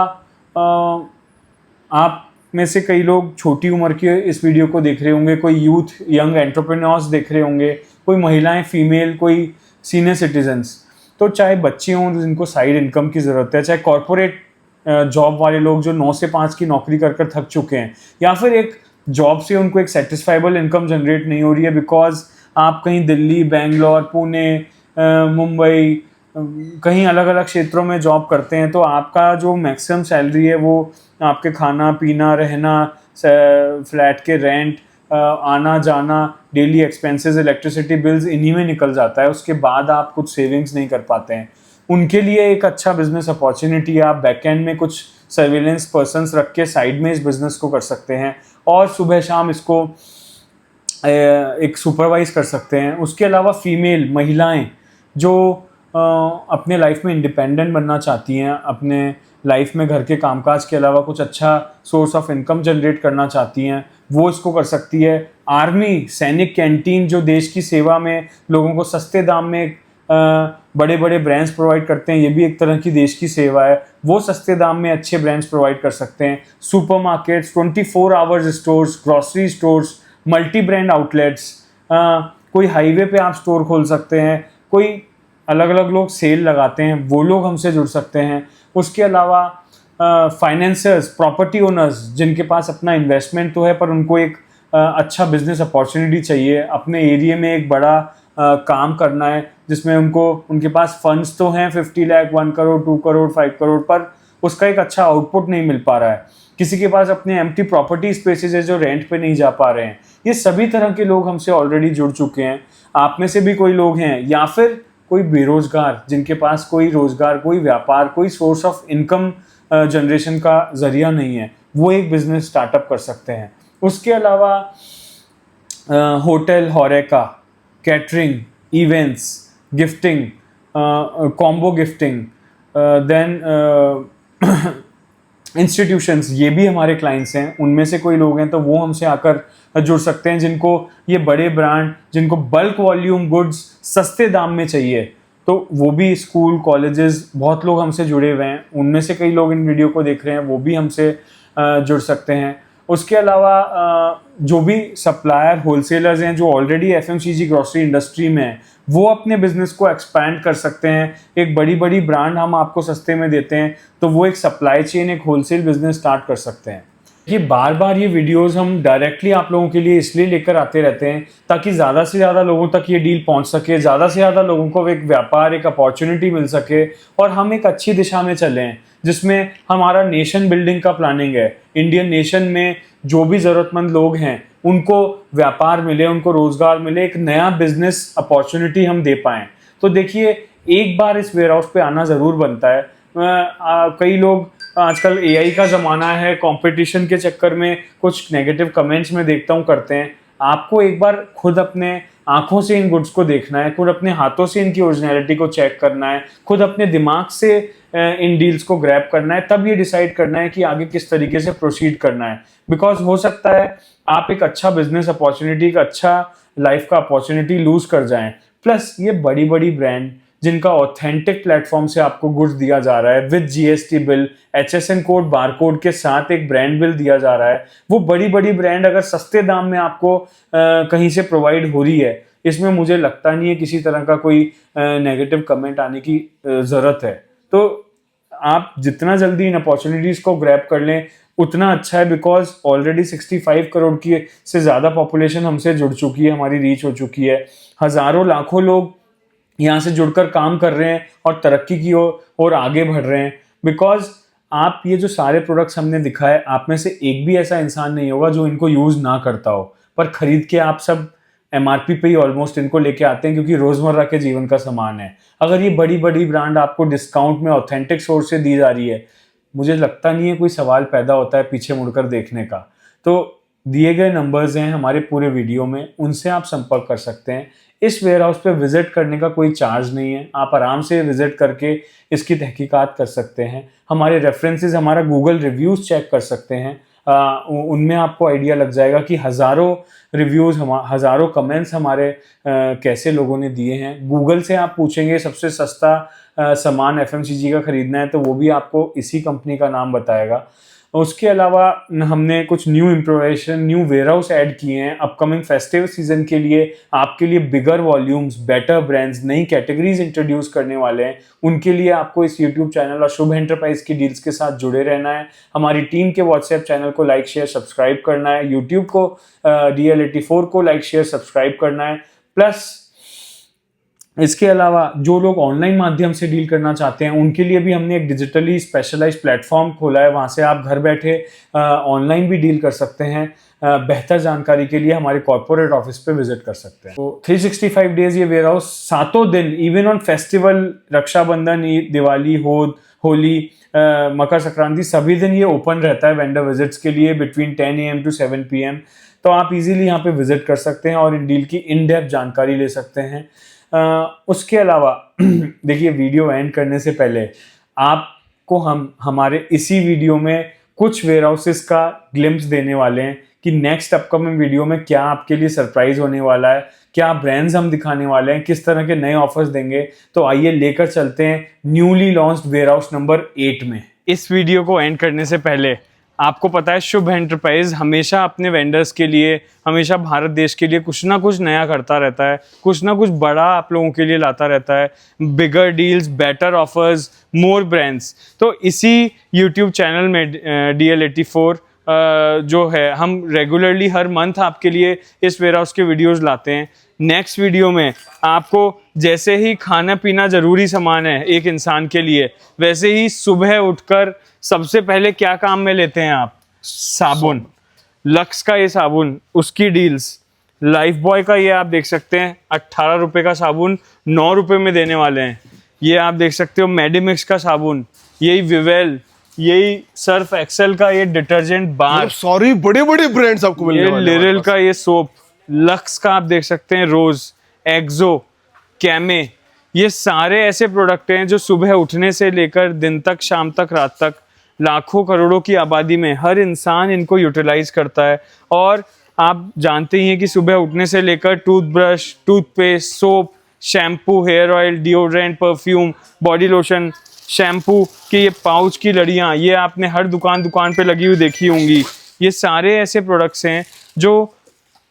आप में से कई लोग छोटी उम्र के इस वीडियो को देख रहे होंगे, कोई यूथ, यंग एंटरप्रेन्योर्स देख रहे होंगे, कोई महिलाएं, फीमेल, कोई सीनियर सिटीजन्स। तो चाहे बच्चे हों जिनको साइड इनकम की ज़रूरत है, चाहे कॉरपोरेट जॉब वाले लोग जो 9 से 5 की नौकरी कर कर थक चुके हैं, या फिर एक जॉब से उनको एक सेटिस्फाइबल इनकम जनरेट नहीं हो रही है बिकॉज आप कहीं दिल्ली, बेंगलोर, पुणे, मुंबई, कहीं अलग अलग क्षेत्रों में जॉब करते हैं, तो आपका जो मैक्सिमम सैलरी है वो आपके खाना पीना, रहना, फ्लैट के रेंट, आना जाना, डेली एक्सपेंसेस, इलेक्ट्रिसिटी बिल्स, इन्हीं में निकल जाता है। उसके बाद आप कुछ सेविंग्स नहीं कर पाते हैं। उनके लिए एक अच्छा बिजनेस अपॉर्चुनिटी है, आप बैकएंड में कुछ सर्विलेंस पर्सन्स रख के साइड में इस बिज़नेस को कर सकते हैं और सुबह शाम इसको एक सुपरवाइज कर सकते हैं। उसके अलावा फीमेल, महिलाएं जो अपने लाइफ में इंडिपेंडेंट बनना चाहती हैं, अपने लाइफ में घर के कामकाज के अलावा कुछ अच्छा सोर्स ऑफ इनकम जनरेट करना चाहती हैं, वो इसको कर सकती है। आर्मी, सैनिक कैंटीन जो देश की सेवा में लोगों को सस्ते दाम में बड़े बड़े ब्रांड्स प्रोवाइड करते हैं, ये भी एक तरह की देश की सेवा है, वो सस्ते दाम में अच्छे ब्रांड्स प्रोवाइड कर सकते हैं। Supermarkets, 24 hours stores, grocery stores, multi brand outlets, कोई हाईवे पे आप स्टोर खोल सकते हैं, कोई अलग अलग लोग सेल लगाते हैं, वो लोग हमसे जुड़ सकते हैं। उसके अलावा फाइनेंसर्स, प्रॉपर्टी ओनर्स जिनके पास अपना इन्वेस्टमेंट तो है पर उनको एक अच्छा बिजनेस अपॉर्चुनिटी चाहिए, अपने एरिया में एक बड़ा काम करना है जिसमें उनके पास फंड्स तो हैं 50 लाख, 1 करोड़, 2 करोड़, 5 करोड़, पर उसका एक अच्छा आउटपुट नहीं मिल पा रहा है। किसी के पास अपने एम्प्टी प्रॉपर्टी स्पेसेस है जो रेंट पे नहीं जा पा रहे हैं। ये सभी तरह के लोग हमसे ऑलरेडी जुड़ चुके हैं। आप में से भी कोई लोग हैं, या फिर कोई बेरोजगार जिनके पास कोई रोजगार, कोई व्यापार, कोई सोर्स ऑफ इनकम जनरेशन का जरिया नहीं है, वो एक बिजनेस स्टार्टअप कर सकते हैं। उसके अलावा hotel, होरेका, catering, events, gifting, combo gifting, then institutions, ये भी हमारे क्लाइंट्स हैं। उनमें से कोई लोग हैं तो वो हमसे आकर जुड़ सकते हैं जिनको ये बड़े ब्रांड, जिनको बल्क वॉल्यूम गुड्स सस्ते दाम में चाहिए, तो वो भी स्कूल, कॉलेजेस, बहुत लोग हमसे जुड़े हुए हैं। उनमें से कई लोग इन वीडियो को देख रहे हैं, वो भी हमसे जुड़ सकते हैं। उसके अलावा जो भी सप्लायर, होलसेलर्स हैं जो ऑलरेडी एफएमसीजी ग्रॉसरी इंडस्ट्री में हैं, वो अपने बिजनेस को एक्सपैंड कर सकते हैं। एक बड़ी बड़ी ब्रांड हम आपको सस्ते में देते हैं तो वो एक सप्लाई चेन, एक होलसेल बिजनेस स्टार्ट कर सकते हैं। ये बार बार ये वीडियोस हम डायरेक्टली आप लोगों के लिए इसलिए लेकर आते रहते हैं ताकि ज़्यादा से ज़्यादा लोगों तक ये डील पहुंच सके, ज़्यादा से ज़्यादा लोगों को एक व्यापार, एक अपॉर्चुनिटी मिल सके और हम एक अच्छी दिशा में चलें जिसमें हमारा नेशन बिल्डिंग का प्लानिंग है। इंडियन नेशन में जो भी ज़रूरतमंद लोग हैं उनको व्यापार मिले, उनको रोज़गार मिले, एक नया बिजनेस अपॉर्चुनिटी हम दे पाएँ। तो देखिए, एक बार इस वेयर हाउस पे आना ज़रूर बनता है। कई लोग, आजकल एआई का ज़माना है, कंपटीशन के चक्कर में कुछ नेगेटिव कमेंट्स में देखता हूँ करते हैं। आपको एक बार खुद अपने आंखों से इन गुड्स को देखना है, खुद अपने हाथों से इनकी ओरिजिनलिटी को चेक करना है, खुद अपने दिमाग से इन डील्स को ग्रैब करना है, तब ये डिसाइड करना है कि आगे किस तरीके से प्रोसीड करना है। बिकॉज हो सकता है आप एक अच्छा बिजनेस अपॉर्चुनिटी, एक अच्छा लाइफ का अपॉर्चुनिटी लूज कर जाएं। प्लस ये बड़ी बड़ी ब्रांड जिनका ऑथेंटिक प्लेटफॉर्म से आपको गुड्स दिया जा रहा है with GST bill, HSN code, bar code के साथ एक ब्रांड बिल दिया जा रहा है, वो बड़ी बड़ी ब्रांड अगर सस्ते दाम में आपको कहीं से प्रोवाइड हो रही है, इसमें मुझे लगता नहीं है किसी तरह का कोई नेगेटिव कमेंट आने की ज़रूरत है। तो आप जितना जल्दी इन अपॉर्चुनिटीज़ को ग्रैब कर लें उतना अच्छा है। बिकॉज ऑलरेडी 65 करोड़ की से ज़्यादा पॉपुलेशन हमसे जुड़ चुकी है, हमारी रीच हो चुकी है, हज़ारों लाखों लोग यहाँ से जुड़कर काम कर रहे हैं और तरक्की की ओर आगे बढ़ रहे हैं। बिकॉज आप ये जो सारे प्रोडक्ट्स हमने दिखाए, आप में से एक भी ऐसा इंसान नहीं होगा जो इनको यूज़ ना करता हो, पर खरीद के आप सब MRP पे ही ऑलमोस्ट इनको लेके आते हैं, क्योंकि रोज़मर्रा के जीवन का सामान है। अगर ये बड़ी बड़ी ब्रांड आपको डिस्काउंट में ऑथेंटिक सोर्स से दी जा रही है, मुझे लगता नहीं है कोई सवाल पैदा होता है पीछे मुड़कर देखने का। तो दिए गए नंबर्स हैं हमारे पूरे वीडियो में, उनसे आप संपर्क कर सकते हैं। इस वेयर हाउस पे विजिट करने का कोई चार्ज नहीं है, आप आराम से विजिट करके इसकी तहकीकात कर सकते हैं। हमारे रेफरेंसेस, हमारा गूगल रिव्यूज़ चेक कर सकते हैं, उनमें आपको आइडिया लग जाएगा कि हज़ारों रिव्यूज़, हज़ारों कमेंट्स हमारे कैसे लोगों ने दिए हैं। गूगल से आप पूछेंगे सबसे सस्ता सामान FMCG का ख़रीदना है, तो वो भी आपको इसी कंपनी का नाम बताएगा। उसके अलावा हमने कुछ न्यू इम्प्रोवेशन, न्यू वेयरहाउस ऐड किए हैं अपकमिंग फेस्टिव सीजन के लिए। आपके लिए बिगर वॉल्यूम्स, बेटर ब्रांड्स, नई कैटेगरीज इंट्रोड्यूस करने वाले हैं। उनके लिए आपको इस यूट्यूब चैनल और शुभ एंटरप्राइज की डील्स के साथ जुड़े रहना है। हमारी टीम के व्हाट्सएप चैनल को लाइक शेयर सब्सक्राइब करना है, यूट्यूब को DL84 को लाइक शेयर सब्सक्राइब करना है। प्लस इसके अलावा जो लोग ऑनलाइन माध्यम से डील करना चाहते हैं, उनके लिए भी हमने एक डिजिटली स्पेशलाइज्ड प्लेटफॉर्म खोला है। वहाँ से आप घर बैठे ऑनलाइन भी डील कर सकते हैं। बेहतर जानकारी के लिए हमारे कॉर्पोरेट ऑफिस पे विजिट कर सकते हैं। तो 365 डेज ये वेयर हाउस सातों दिन, even on festival, Rakshabandhan, Diwali, Holi, Makar Sankranti, सभी दिन ये ओपन रहता है वेंडर विजिट्स के लिए बिटवीन 10 AM to 7 PM। तो आप इजीली यहाँ पे विजिट कर सकते हैं और इन डील की इन डेप्थ जानकारी ले सकते हैं। उसके अलावा देखिए, वीडियो एंड करने से पहले आपको हम हमारे इसी वीडियो में कुछ वेयर हाउसेस का ग्लिम्स देने वाले हैं कि नेक्स्ट अपकमिंग वीडियो में क्या आपके लिए सरप्राइज होने वाला है, क्या ब्रांड्स हम दिखाने वाले हैं, किस तरह के नए ऑफर्स देंगे। तो आइए लेकर चलते हैं newly launched warehouse number 8 में। इस वीडियो को एंड करने से पहले आपको पता है शुभ एंटरप्राइज हमेशा अपने वेंडर्स के लिए, हमेशा भारत देश के लिए कुछ ना कुछ नया करता रहता है, कुछ ना कुछ बड़ा आप लोगों के लिए लाता रहता है। बिगर डील्स, बेटर ऑफर्स, मोर ब्रांड्स। तो इसी यूट्यूब चैनल में DL84 जो है, हम रेगुलरली हर मंथ आपके लिए इस वेयर हाउस के वीडियोज़ लाते हैं। नेक्स्ट वीडियो में आपको जैसे ही खाना पीना ज़रूरी सामान है एक इंसान के लिए, वैसे ही सुबह उठकर सबसे पहले क्या काम में लेते हैं आप? साबुन। लक्स का ये साबुन, उसकी डील्स। लाइफ बॉय का ये आप देख सकते हैं 18 रुपये का साबुन 9 रुपये में देने वाले हैं। ये आप देख सकते हो मेडिमिक्स का साबुन, यही विवेल, यही सर्फ एक्सेल का ये डिटर्जेंट बार, सॉरी बड़े बड़े ब्रांड्स आपको मिलने वाले हैं। लिरिल का ये सोप, लक्स का आप देख सकते हैं रोज, एक्सो, कैमे। ये सारे ऐसे प्रोडक्ट हैं जो सुबह उठने से लेकर दिन तक, शाम तक, रात तक, लाखों करोड़ों की आबादी में हर इंसान इनको यूटिलाइज करता है। और आप जानते ही हैं कि सुबह उठने से लेकर toothbrush, toothpaste, soap, shampoo, hair oil, deodorant, perfume, body lotion, shampoo की ये पाउच की लड़ियाँ, ये आपने हर दुकान पे लगी हुई देखी होंगी। ये सारे ऐसे प्रोडक्ट्स हैं जो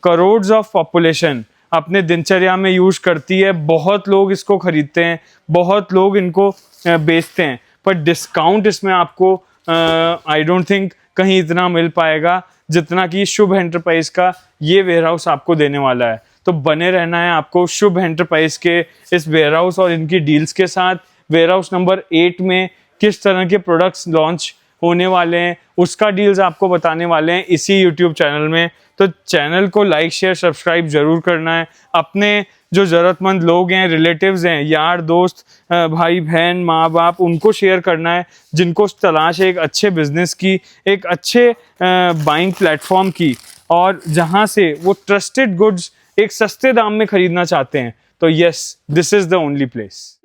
करोड्स ऑफ पॉपुलेशन अपने दिनचर्या में यूज़ करती है। बहुत लोग इसको खरीदते हैं, बहुत लोग इनको बेचते हैं, पर डिस्काउंट इसमें आपको आई डोंट थिंक कहीं इतना मिल पाएगा जितना कि शुभ एंटरप्राइज का ये वेयर हाउस आपको देने वाला है। तो बने रहना है आपको शुभ एंटरप्राइज के इस वेयर हाउस और इनकी डील्स के साथ। वेयर हाउस नंबर 8 में किस तरह के प्रोडक्ट्स लॉन्च होने वाले हैं उसका डील्स आपको बताने वाले हैं इसी यूट्यूब चैनल में। तो चैनल को लाइक शेयर सब्सक्राइब जरूर करना है। अपने जो ज़रूरतमंद लोग हैं, रिलेटिव्स हैं, यार दोस्त, भाई बहन, माँ बाप, उनको शेयर करना है जिनको तलाश है एक अच्छे बिजनेस की, एक अच्छे बाइंग प्लेटफॉर्म की। और जहाँ से वो ट्रस्टेड गुड्स एक सस्ते दाम में खरीदना चाहते हैं, तो yes, this is the only place.